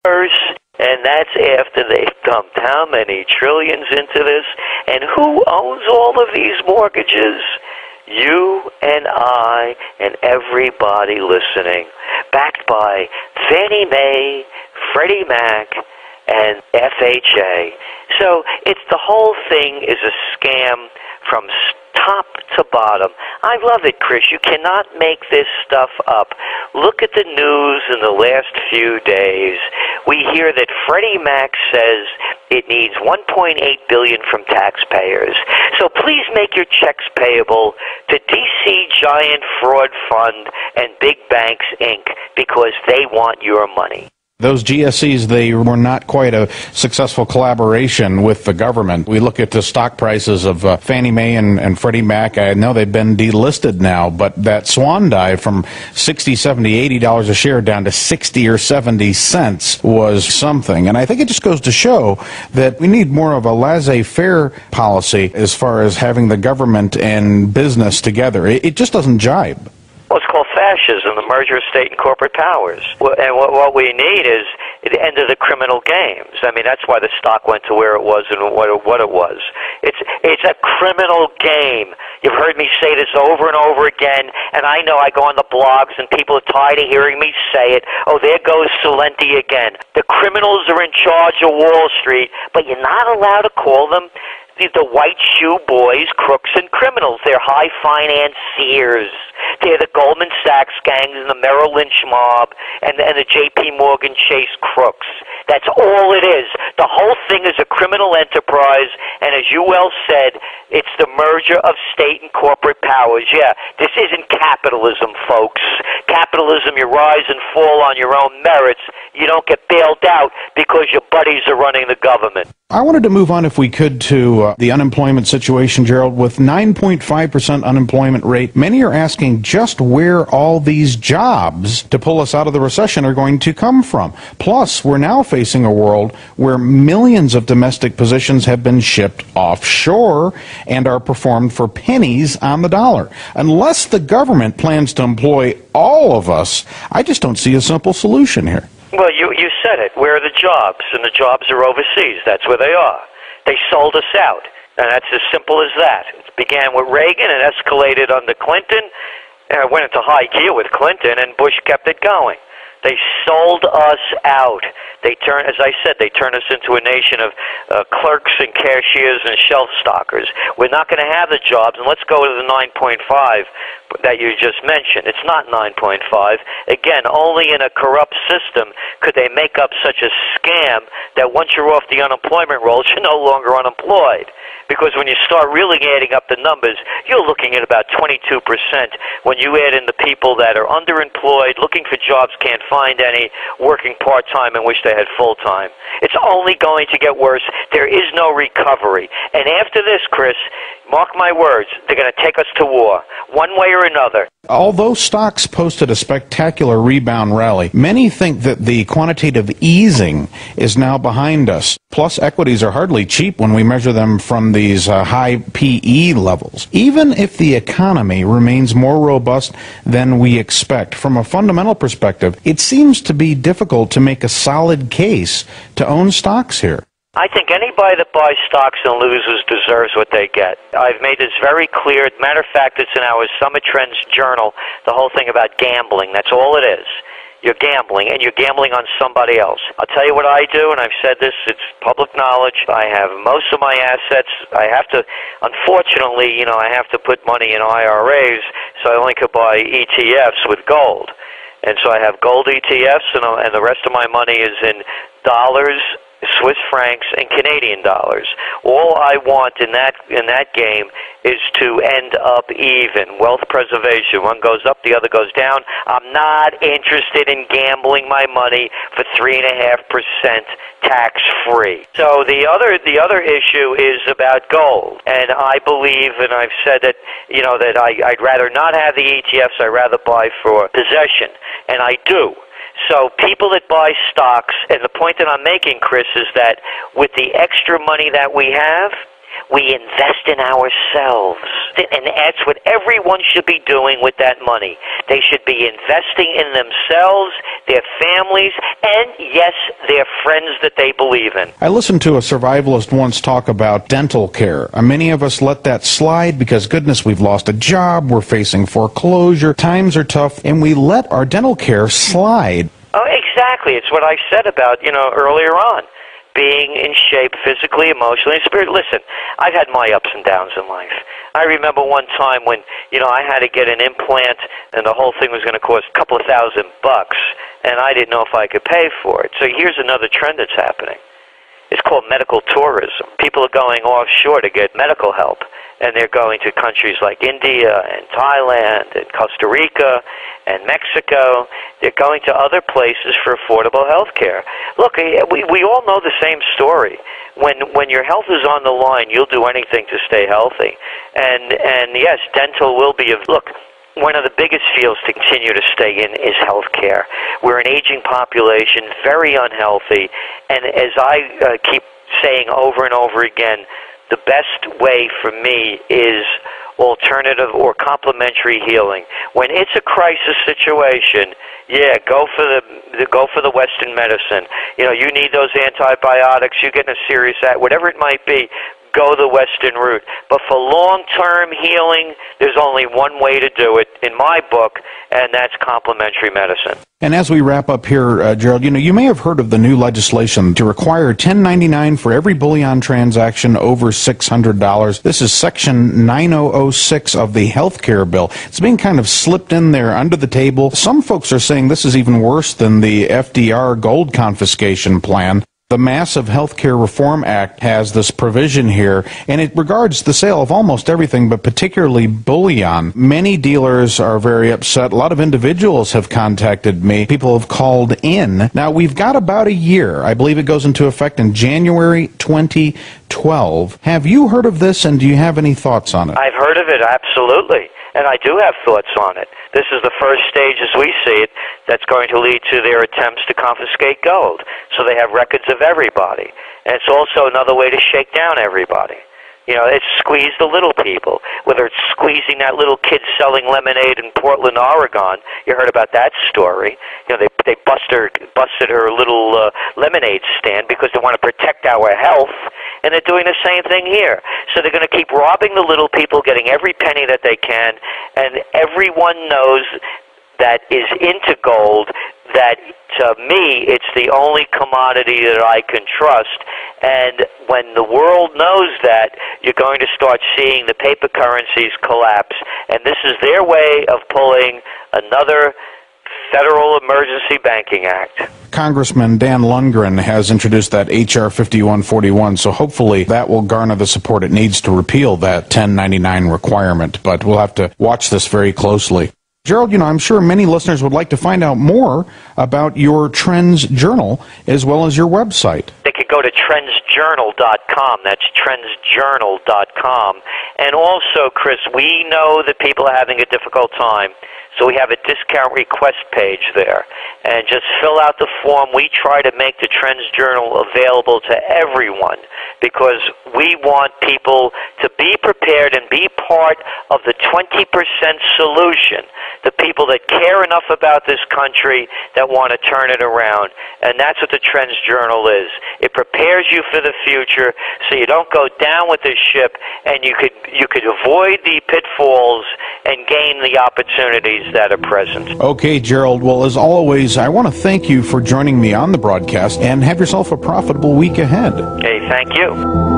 And that's after they've dumped how many trillions into this? And who owns all of these mortgages? You and I and everybody listening. Backed by Fannie Mae, Freddie Mac, and FHA. So the whole thing is a scam from top to bottom. I love it, Chris. You cannot make this stuff up. Look at the news in the last few days. We hear that Freddie Mac says it needs $1.8 billion from taxpayers. So please make your checks payable to DC Giant Fraud Fund and Big Banks, Inc., because they want your money. Those GSEs, they were not quite a successful collaboration with the government. We look at the stock prices of Fannie Mae and Freddie Mac. I know they've been delisted now, but that swan dive from $60, $70, $80 a share down to 60 or 70 cents was something. And I think it just goes to show that we need more of a laissez-faire policy as far as having the government and business together. It just doesn't jibe. Well, it's called fascism, the merger of state and corporate powers. And what we need is the end of the criminal games. I mean, that's why the stock went to where it was and what it was. It's a criminal game. You've heard me say this over and over again, and I know I go on the blogs and people are tired of hearing me say it. Oh, there goes Celente again. The criminals are in charge of Wall Street, but you're not allowed to call them the white shoe boys, crooks, and criminals. They're high financiers. They're the Goldman Sachs gangs and the Merrill Lynch mob and the J.P. Morgan Chase crooks. That's all it is. The whole thing is a criminal enterprise, and as you well said, it's the merger of state and corporate powers. Yeah, this isn't capitalism, folks. Capitalism, you rise and fall on your own merits. You don't get bailed out because your buddies are running the government. I wanted to move on, if we could, to the unemployment situation, Gerald. With 9.5% unemployment rate, many are asking just where all these jobs to pull us out of the recession are going to come from. Plus, we're now facing a world where millions of domestic positions have been shipped offshore and are performed for pennies on the dollar. Unless the government plans to employ all of us, I just don't see a simple solution here. Well, you said it. Where are the jobs? And the jobs are overseas. That's where they are. They sold us out. And that's as simple as that. It began with Reagan and escalated under Clinton. And it went into high gear with Clinton, and Bush kept it going. They sold us out. As I said, they turned us into a nation of clerks and cashiers and shelf stockers. We're not going to have the jobs, and let's go to the 9.5 that you just mentioned. It's not 9.5. Again, only in a corrupt system could they make up such a scam that once you're off the unemployment rolls, you're no longer unemployed. Because when you start really adding up the numbers, you're looking at about 22% when you add in the people that are underemployed, looking for jobs, can't find any, working part-time and wish they had full-time. It's only going to get worse. There is no recovery. And after this, Chris, mark my words, they're going to take us to war, one way or another. Although stocks posted a spectacular rebound rally, many think that the quantitative easing is now behind us. Plus, equities are hardly cheap when we measure them from these high PE levels. Even if the economy remains more robust than we expect, from a fundamental perspective, it seems to be difficult to make a solid case to own stocks here. I think anybody that buys stocks and loses deserves what they get. I've made this very clear. Matter of fact, it's in our Summer Trends journal, the whole thing about gambling. That's all it is. You're gambling, and you're gambling on somebody else. I'll tell you what I do, and I've said this, it's public knowledge. I have most of my assets. I have to, unfortunately, I have to put money in IRAs, so I only could buy ETFs with gold. And so I have gold ETFs, and the rest of my money is in dollars, Swiss francs, and Canadian dollars. All I want in that game is to end up even. Wealth preservation. One goes up, the other goes down. I'm not interested in gambling my money for 3.5% tax-free. So the other issue is about gold. And I believe, and I've said that, that I'd rather not have the ETFs. I'd rather buy for possession. And I do. So people that buy stocks, and the point that I'm making, Chris, is that with the extra money that we have, We invest in ourselves. And that's what everyone should be doing with that money. They should be investing in themselves, their families, and, yes, their friends that they believe in. I listened to a survivalist once talk about dental care. Many of us let that slide because, goodness, we've lost a job, we're facing foreclosure, times are tough, and we let our dental care slide. Oh, exactly. It's what I said about, earlier on. Being in shape physically, emotionally, and spiritually. Listen, I've had my ups and downs in life. I remember one time when, I had to get an implant, and the whole thing was going to cost a couple of $1,000, and I didn't know if I could pay for it. So here's another trend that's happening. It's called medical tourism. People are going offshore to get medical help, and they're going to countries like India and Thailand and Costa Rica and Mexico. They're going to other places for affordable health care. Look, we all know the same story. When your health is on the line, you'll do anything to stay healthy. And yes, dental will be look, one of the biggest fields to continue to stay in is health care. We're an aging population, very unhealthy, and as I keep saying over and over again, the best way for me is alternative or complementary healing. When it's a crisis situation, go for the Western medicine. You need those antibiotics. You get in a serious whatever it might be. Go the Western route. But for long-term healing, there's only one way to do it, in my book, and that's complementary medicine. And as we wrap up here, Gerald, you may have heard of the new legislation to require 1099 for every bullion transaction over $600. This is Section 9006 of the health care bill. It's being kind of slipped in there under the table. Some folks are saying this is even worse than the FDR gold confiscation plan. The Massive Healthcare Reform Act has this provision here, and it regards the sale of almost everything, but particularly bullion. Many dealers are very upset. A lot of individuals have contacted me. People have called in. Now, we've got about a year. I believe it goes into effect in January 2012. Have you heard of this, and do you have any thoughts on it? I've heard of it, absolutely. And I do have thoughts on it. This is the first stage, as we see it, that's going to lead to their attempts to confiscate gold. So they have records of everybody. And it's also another way to shake down everybody. It's squeeze the little people, whether it's squeezing that little kid selling lemonade in Portland, Oregon. You heard about that story. They busted her little lemonade stand because they want to protect our health, and they're doing the same thing here. So they're going to keep robbing the little people, getting every penny that they can, and everyone knows that is into gold that, to me, it's the only commodity that I can trust. And when the world knows that, you're going to start seeing the paper currencies collapse. And this is their way of pulling another Federal Emergency Banking Act. Congressman Dan Lundgren has introduced that H.R. 5141, so hopefully that will garner the support it needs to repeal that 1099 requirement. But we'll have to watch this very closely. Gerald, I'm sure many listeners would like to find out more about your Trends Journal as well as your website. They could go to trendsjournal.com. That's trendsjournal.com. And also, Chris, we know that people are having a difficult time, so we have a discount request page there. And just fill out the form. We try to make the Trends Journal available to everyone because we want people to be prepared and be part of the 20% solution. The people that care enough about this country that want to turn it around. And that's what the Trends Journal is. It prepares you for the future so you don't go down with this ship, and you could avoid the pitfalls and gain the opportunities that are present. Okay, Gerald. Well, as always, I want to thank you for joining me on the broadcast, and have yourself a profitable week ahead. Okay, thank you.